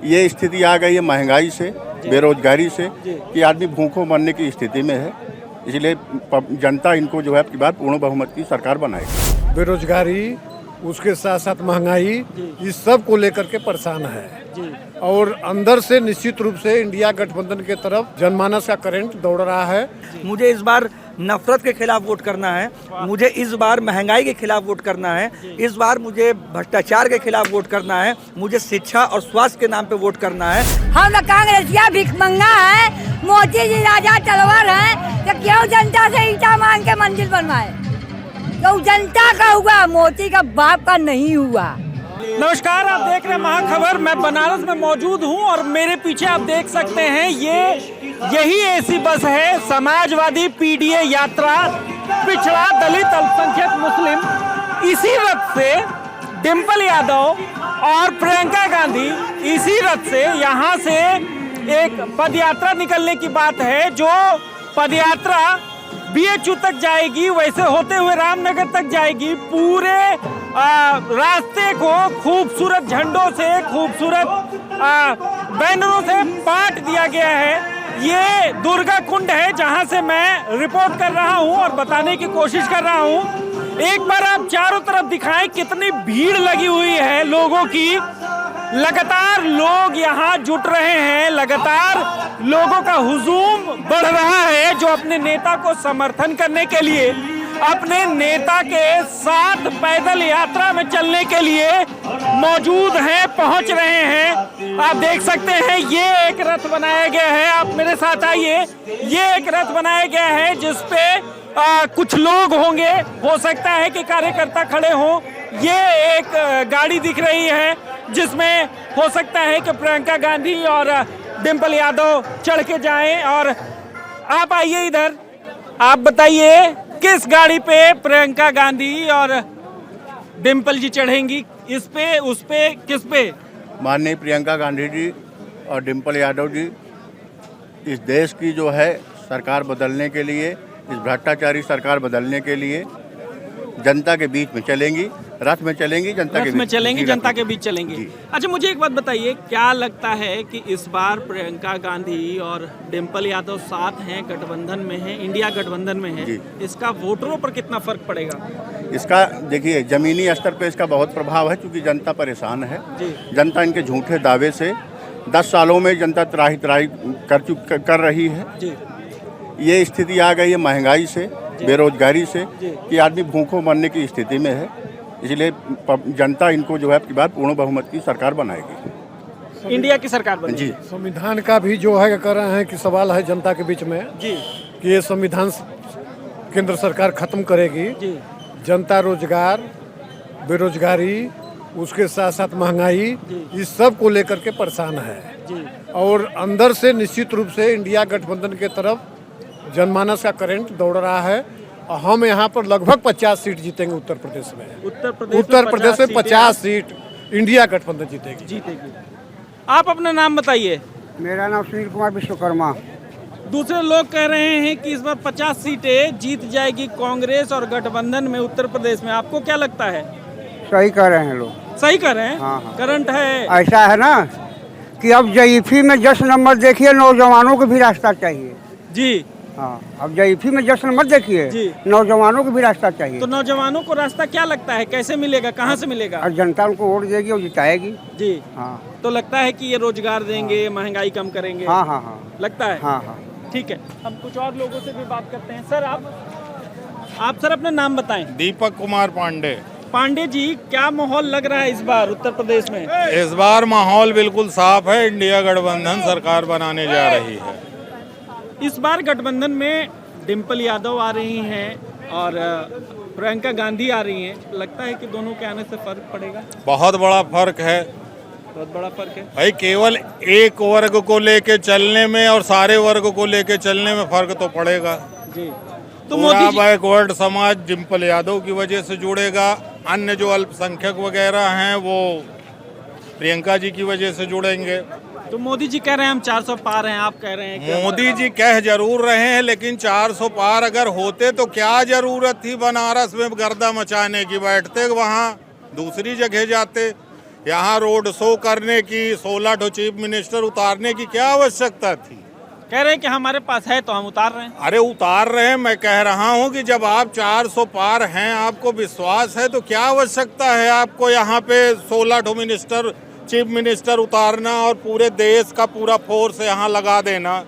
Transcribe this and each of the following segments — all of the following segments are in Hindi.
ये स्थिति आ गई है महंगाई से, बेरोजगारी से कि आदमी भूखों मरने की स्थिति में है। इसलिए जनता इनको जो है अब की बार पूर्ण बहुमत की सरकार बनाएगी। बेरोजगारी, उसके साथ साथ महंगाई, इस सब को लेकर के परेशान है और अंदर से निश्चित रूप से इंडिया गठबंधन के तरफ जनमानस का करंट दौड़ रहा है। मुझे इस बार नफरत के खिलाफ वोट करना है, मुझे इस बार महंगाई के खिलाफ वोट करना है, इस बार मुझे भ्रष्टाचार के खिलाफ वोट करना है, मुझे शिक्षा और स्वास्थ्य के नाम पे वोट करना है। हम लोग कांग्रेसिया भिखमंगा है, मोदी जी राजा तलवार है, तो क्यों जनता से ईटा मांग के मंदिर बनवाए? तो जनता का हुआ, मोदी का बाप का नहीं हुआ। नमस्कार, आप देख रहे हैं महाखबर। मैं बनारस में मौजूद हूं और मेरे पीछे आप देख सकते हैं यही एसी बस है, समाजवादी पीडीए यात्रा, पिछड़ा, दलित, अल्पसंख्यक, मुस्लिम। इसी रथ से डिम्पल यादव और प्रियंका गांधी, इसी रथ से यहाँ से एक पदयात्रा निकलने की बात है, जो पदयात्रा BHU तक जाएगी, वैसे होते हुए रामनगर तक जाएगी। पूरे रास्ते को खूबसूरत झंडों से, खूबसूरत बैनरों से बांट दिया गया है। ये दुर्गा कुंड है जहां से मैं रिपोर्ट कर रहा हूं और बताने की कोशिश कर रहा हूं। एक बार आप चारों तरफ दिखाएं कितनी भीड़ लगी हुई है लोगों की। लगातार लोग यहाँ जुट रहे हैं, लगातार लोगों का हुजूम बढ़ रहा है, जो अपने नेता को समर्थन करने के लिए, अपने नेता के साथ पैदल यात्रा में चलने के लिए मौजूद हैं, पहुंच रहे हैं। आप देख सकते हैं ये एक रथ बनाया गया है, आप मेरे साथ आइए। ये एक रथ बनाया गया है जिसपे कुछ लोग होंगे, हो सकता है कि कार्यकर्ता खड़े हों। ये एक गाड़ी दिख रही है जिसमें हो सकता है कि प्रियंका गांधी और डिम्पल यादव चढ़ के जाएं। और आप आइए इधर, आप बताइए किस गाड़ी पे प्रियंका गांधी और डिम्पल जी चढ़ेंगी? इस पे, उस पे, किस पे? माननीय प्रियंका गांधी जी और डिम्पल यादव जी इस देश की जो है सरकार बदलने के लिए, इस भ्रष्टाचारी सरकार बदलने के लिए जनता के बीच में चलेंगी, रथ में चलेंगी, जनता के बीच में चलेंगी, जनता के बीच चलेंगी। अच्छा, मुझे एक बात बताइए, क्या लगता है कि इस बार प्रियंका गांधी और डिम्पल यादव साथ हैं, गठबंधन में हैं, इंडिया गठबंधन में है, इसका वोटरों पर कितना फर्क पड़ेगा? इसका देखिए, जमीनी स्तर पे इसका बहुत प्रभाव है, क्योंकि जनता परेशान है। जनता इनके झूठे दावे से 10 सालों में जनता त्राही कर रही है। ये स्थिति आ गई है महंगाई से, बेरोजगारी से कि आदमी भूखों मरने की स्थिति में है। इसलिए जनता इनको जो है अब की बार पूर्ण बहुमत की सरकार बनाएगी, इंडिया की सरकार बनेगी। जी, संविधान का भी जो है कर रहे हैं कि सवाल है जनता के बीच में जी कि ये संविधान केंद्र सरकार खत्म करेगी। जी। जनता रोजगार, बेरोजगारी, उसके साथ साथ महंगाई, इस सब को लेकर के परेशान है और अंदर से निश्चित रूप से इंडिया गठबंधन के तरफ जनमानस का करंट दौड़ रहा है। हम यहाँ पर लगभग 50 सीट जीतेंगे उत्तर प्रदेश में। उत्तर प्रदेश में 50 सीट इंडिया गठबंधन जीतेगी। आप अपना नाम बताइए। मेरा नाम सुनील कुमार विश्वकर्मा। दूसरे लोग कह रहे हैं कि इस बार 50 सीटें जीत जाएगी कांग्रेस और गठबंधन में उत्तर प्रदेश में। आपको क्या लगता है? सही कह रहे हैं लोग। सही कह रहे हैं? हाँ। करंट है ऐसा है ना कि अब जईफी में 10 नंबर देखिए, नौजवानों को भी रास्ता चाहिए जी। हाँ, अब जईफी में 10 नंबर देखिए, नौजवानों को भी रास्ता चाहिए। तो नौजवानों को रास्ता क्या लगता है, कैसे मिलेगा, कहाँ से मिलेगा? और जनता उनको वोट देगी और जिताएगी जी। हाँ, तो लगता है कि ये रोजगार देंगे, महंगाई कम करेंगे। हाँ हाँ हाँ, लगता है। हाँ हाँ, ठीक है, हम कुछ और लोगों से भी बात करते हैं। सर, आप सर अपना नाम बताएं। दीपक कुमार पांडे। पांडे जी, क्या माहौल लग रहा है इस बार उत्तर प्रदेश में? इस बार माहौल बिल्कुल साफ है, इंडिया गठबंधन सरकार बनाने जा रही है। इस बार गठबंधन में डिम्पल यादव आ रही हैं और प्रियंका गांधी आ रही हैं। लगता है कि दोनों के आने से फर्क पड़ेगा? बहुत बड़ा फर्क है, बहुत बड़ा फर्क है भाई। केवल एक वर्ग को लेके चलने में और सारे वर्ग को लेके चलने में फर्क तो पड़ेगा जी। तो पूरा बैकवर्ड समाज डिम्पल यादव की वजह से जुड़ेगा, अन्य जो अल्पसंख्यक वगैरह हैं वो प्रियंका जी की वजह से जुड़ेंगे। तो मोदी जी कह रहे हैं हम 400 पार हैं, आप कह रहे हैं कि मोदी जी कह जरूर रहे हैं, लेकिन 400 पार अगर होते तो क्या जरूरत थी बनारस में गर्दा मचाने की? बैठते वहाँ दूसरी जगह जाते। यहाँ रोड शो करने की, 16 ठो चीफ मिनिस्टर उतारने की क्या आवश्यकता थी? कह रहे हैं कि हमारे पास है तो हम उतार रहे हैं। अरे उतार रहे हैं, मैं कह रहा हूँ कि जब आप 400 पार हैं, आपको विश्वास है, तो क्या आवश्यकता है आपको यहाँ पे 16 ठो मिनिस्टर, चीफ मिनिस्टर उतारना और पूरे देश का पूरा फोर्स यहाँ लगा देना?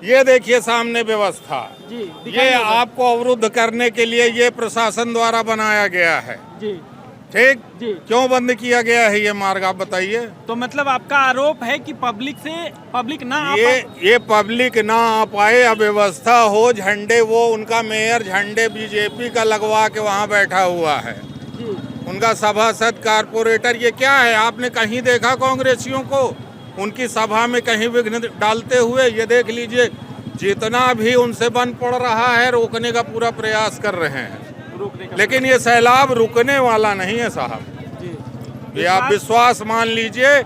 ये देखिए सामने व्यवस्था जी, ये आपको अवरुद्ध करने के लिए ये प्रशासन द्वारा बनाया गया है। जी ठीक जी। क्यों बंद किया गया है ये मार्ग, आप बताइए। तो मतलब आपका आरोप है कि पब्लिक ना आ ये पब्लिक ना आ पाए, अव्यवस्था हो, झंडे वो उनका मेयर झंडे बीजेपी का लगवा के वहाँ बैठा हुआ है, उनका सभासद कारपोरेटर। ये क्या है, आपने कहीं देखा कांग्रेसियों को उनकी सभा में कहीं विघ्न डालते हुए? ये देख लीजिए, जितना भी उनसे बन पड़ रहा है रोकने का पूरा प्रयास कर रहे हैं, लेकिन ये सैलाब रुकने वाला नहीं है साहब। ये आप विश्वास मान लीजिए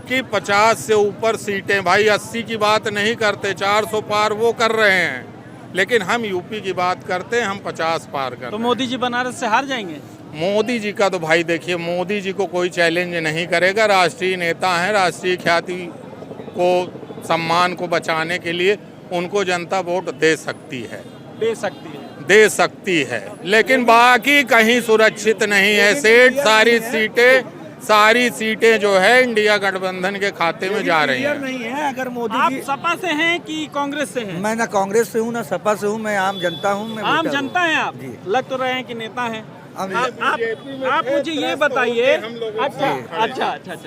कि 50 से ऊपर सीटें, भाई 80 की बात नहीं करते, 400 पार वो कर रहे हैं, लेकिन हम यूपी की बात करते हैं, हम 50 पार कर। तो मोदी जी बनारस से हार जाएंगे? मोदी जी का तो भाई देखिए, मोदी जी को कोई चैलेंज नहीं करेगा, राष्ट्रीय नेता हैं, राष्ट्रीय ख्याति को, सम्मान को बचाने के लिए उनको जनता वोट दे सकती है, दे सकती है, लेकिन बाकी कहीं सुरक्षित नहीं है। सेठ सारी सीटें जो है इंडिया गठबंधन के खाते में जा रही हैं। नहीं है। अगर मोदी आप जी, सपा से हैं कि कांग्रेस से हैं? मैं ना कांग्रेस से हूँ ना सपा से हूँ, मैं आम जनता हूँ। मैं आम वोटर हूँ। जनता है आप? जी। लग तो रहे हैं कि नेता हैं। अब आप मुझे ये बताइए। अच्छा,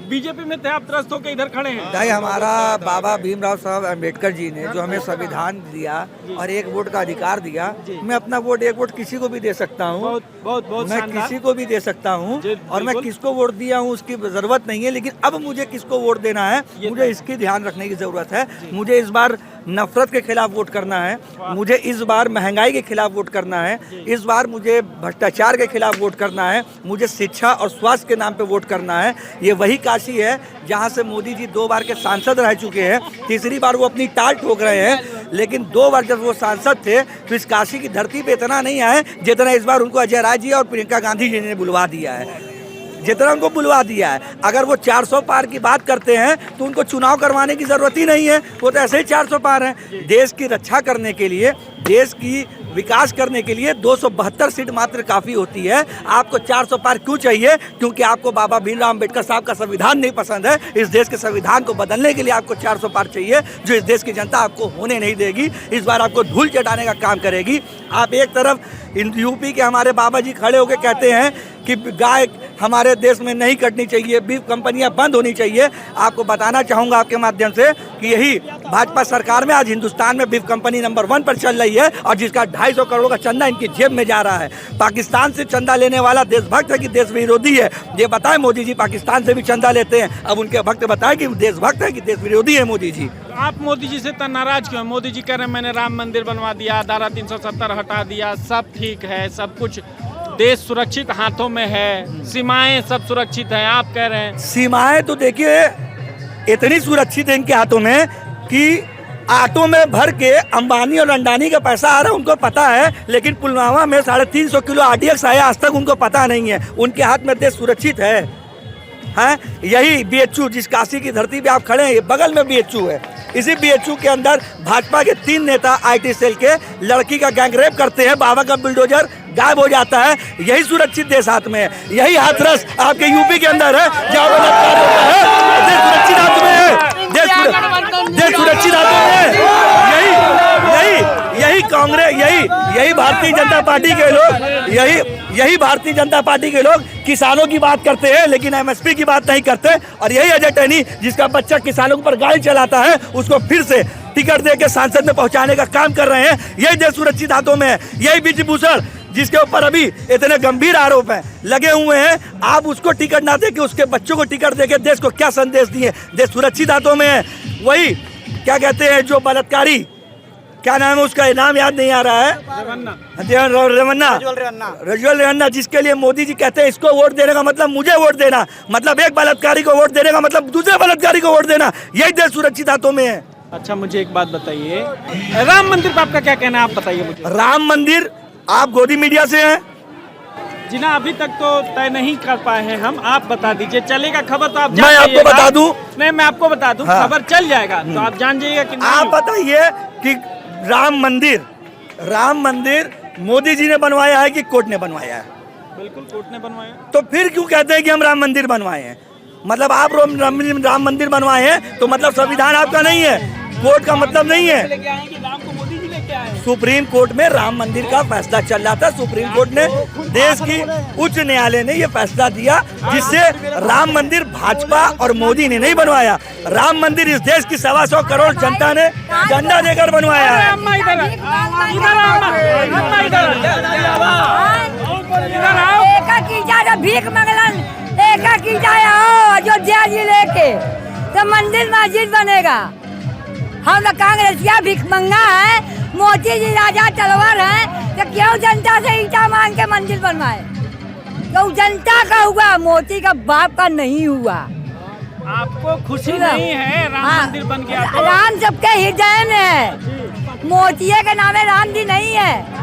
बीजेपी में थे आप, त्रस्त होकर इधर खड़े हैं। भाई हमारा बाबा भीमराव साहब अम्बेडकर जी ने जो हमें संविधान दिया और एक वोट का अधिकार दिया, मैं अपना वोट, एक वोट किसी को भी दे सकता हूँ, बहुत मैं किसी को भी दे सकता हूँ, और मैं किसको वोट दिया हूँ उसकी जरूरत नहीं है, लेकिन अब मुझे किसको वोट देना है मुझे इसकी ध्यान रखने की जरूरत है। मुझे इस बार नफरत के खिलाफ वोट करना है, मुझे इस बार महंगाई के खिलाफ वोट करना है, इस बार मुझे भ्रष्टाचार के खिलाफ वोट करना है, मुझे शिक्षा और स्वास्थ्य के नाम पे वोट करना है। ये वही काशी है जहां से मोदी जी 2 बार के सांसद रह चुके हैं, तीसरी बार वो अपनी टाल ठोक रहे हैं, लेकिन 2 बार जब वो सांसद थे तो इस काशी की धरती पे इतना नहीं आए जितना इस बार उनको अजय राय जी और प्रियंका गांधी जी ने बुलवा दिया है, जितना उनको बुलवा दिया है। अगर वो 400 पार की बात करते हैं तो उनको चुनाव करवाने की जरूरत ही नहीं है, वो तो ऐसे ही 400 पार हैं। देश की रक्षा करने के लिए, देश की विकास करने के लिए 272 सीट मात्र काफ़ी होती है। आपको 400 पार क्यों चाहिए? क्योंकि आपको बाबा भीमराव अम्बेडकर साहब का संविधान नहीं पसंद है। इस देश के संविधान को बदलने के लिए आपको 400 पार चाहिए, जो इस देश की जनता आपको होने नहीं देगी। इस बार आपको धूल चटाने का काम करेगी। आप एक तरफ यूपी के हमारे बाबा जी खड़े होकर कहते हैं कि गाय हमारे देश में नहीं कटनी चाहिए, बीफ कंपनियां बंद होनी चाहिए। आपको बताना चाहूँगा आपके माध्यम से कि यही भाजपा सरकार में आज हिंदुस्तान में बीफ कंपनी नंबर 1 पर चल रही है, और जिसका 250 करोड़ का चंदा इनकी जेब में जा रहा है। पाकिस्तान से चंदा लेने वाला देशभक्त है कि देश विरोधी है? ये बताएं मोदी जी, पाकिस्तान से भी चंदा लेते हैं, अब उनके भक्त बताएं कि देशभक्त है कि देश विरोधी है मोदी जी? आप मोदी जी से इतना नाराज क्यों? मोदी जी कह रहे हैं मैंने राम मंदिर बनवा दिया, धारा 370 हटा दिया, सब ठीक है, सब कुछ देश सुरक्षित हाथों में है, सीमाएं सब सुरक्षित हैं, आप कह रहे हैं। सीमाएं तो देखिए इतनी सुरक्षित है इनके हाथों में कि ऑटो में भर के अंबानी और अंडानी का पैसा आ रहा है, उनको पता है, लेकिन पुलवामा में 350 किलो RDX आया, आज तक उनको पता नहीं है। उनके हाथ में देश सुरक्षित है। यही BHU, जिस काशी की धरती पे आप खड़े हैं, ये बगल में BHU है। इसी BHU के अंदर भाजपा के 3 नेता IT सेल के लड़की का गैंगरेप करते हैं, बाबा का बुलडोजर गायब हो जाता है। यही सुरक्षित देश हाथ में है, यही हाथरस आपके यूपी के अंदर है, जहाँ बलात्कार होता है। देश सुरक्षित हाथ में है, देश सुरक्षित हाथों में है। यही कांग्रेस, यही भारतीय जनता पार्टी के लोग, यही भारतीय जनता पार्टी के लोग किसानों की बात करते हैं, लेकिन MSP की बात नहीं करते। और यही अजय टहनी, जिसका बच्चा किसानों पर गाड़ी चलाता है, उसको फिर से टिकट दे के सांसद में पहुंचाने का काम कर रहे हैं। यही देश सुरक्षित हाथों में है। यही विजयभूषण, जिसके ऊपर अभी इतने गंभीर आरोप हैं, लगे हुए हैं, आप उसको टिकट ना दे के उसके बच्चों को टिकट दे के देश को क्या संदेश दिए? देश सुरक्षित हाथों में है। वही क्या कहते हैं, जो बलात्कारी, क्या नाम है उसका, नाम याद नहीं आ रहा है, रजुअल रेवन्ना, जिसके लिए मोदी जी कहते हैं इसको वोट देने का मतलब मुझे वोट देना, मतलब एक बलात्कारी को वोट देने का मतलब दूसरे बलात्कारी को वोट देना। यही देश सुरक्षित हाथों में है। अच्छा, मुझे एक बात बताइए, राम मंदिर पर आपका क्या कहना है? आप बताइए मुझे। राम मंदिर, आप गोदी मीडिया से हैं, जिना अभी तक तो तय नहीं कर पाए हैं हम, आप बता दीजिए। चलेगा खबर तो आप मैं जान आपको जाइएगा। बता दूं? नहीं, मैं आपको बता दूं, हाँ। खबर चल जाएगा तो आप जान जाइएगा कि नहीं। आप बताइए कि राम मंदिर मोदी जी ने बनवाया है कि कोर्ट ने बनवाया है? बिल्कुल कोर्ट ने बनवाया। तो फिर क्यों कहते हैं कि हम राम मंदिर बनवाए हैं? मतलब आप राम मंदिर बनवाए हैं तो मतलब संविधान आपका नहीं है, कोर्ट का मतलब नहीं है। लेके आए कि राम को मोदी जी लेके आए। सुप्रीम कोर्ट में राम मंदिर का फैसला चल रहा था। सुप्रीम कोर्ट ने देश की उच्च न्यायालय ने ये फैसला दिया, जिससे राम मंदिर भाजपा और मोदी ने नहीं बनवाया। राम मंदिर इस देश की 125 करोड़ जनता ने झंडा देकर बनवाया है। अम्मा इधर आ। इधर आ, अम्मा इधर आओ। एक कीजा जब भीख मंगलन, एक कीजा आओ अयोध्या जिले के तो मंदिर मस्जिद बनेगा। हम लोग कांग्रेसिया भीख मंगा है, मोदी जी राजा तलवार है, तो क्यों जनता से ईटा मांग के मंदिर बनवाए? तो जनता का हुआ, मोदी का बाप का नहीं हुआ। आपको खुशी नहीं है राम मंदिर बन गया तो? राम सबके हृदय में है, मोदी के नामे राम जी नहीं है।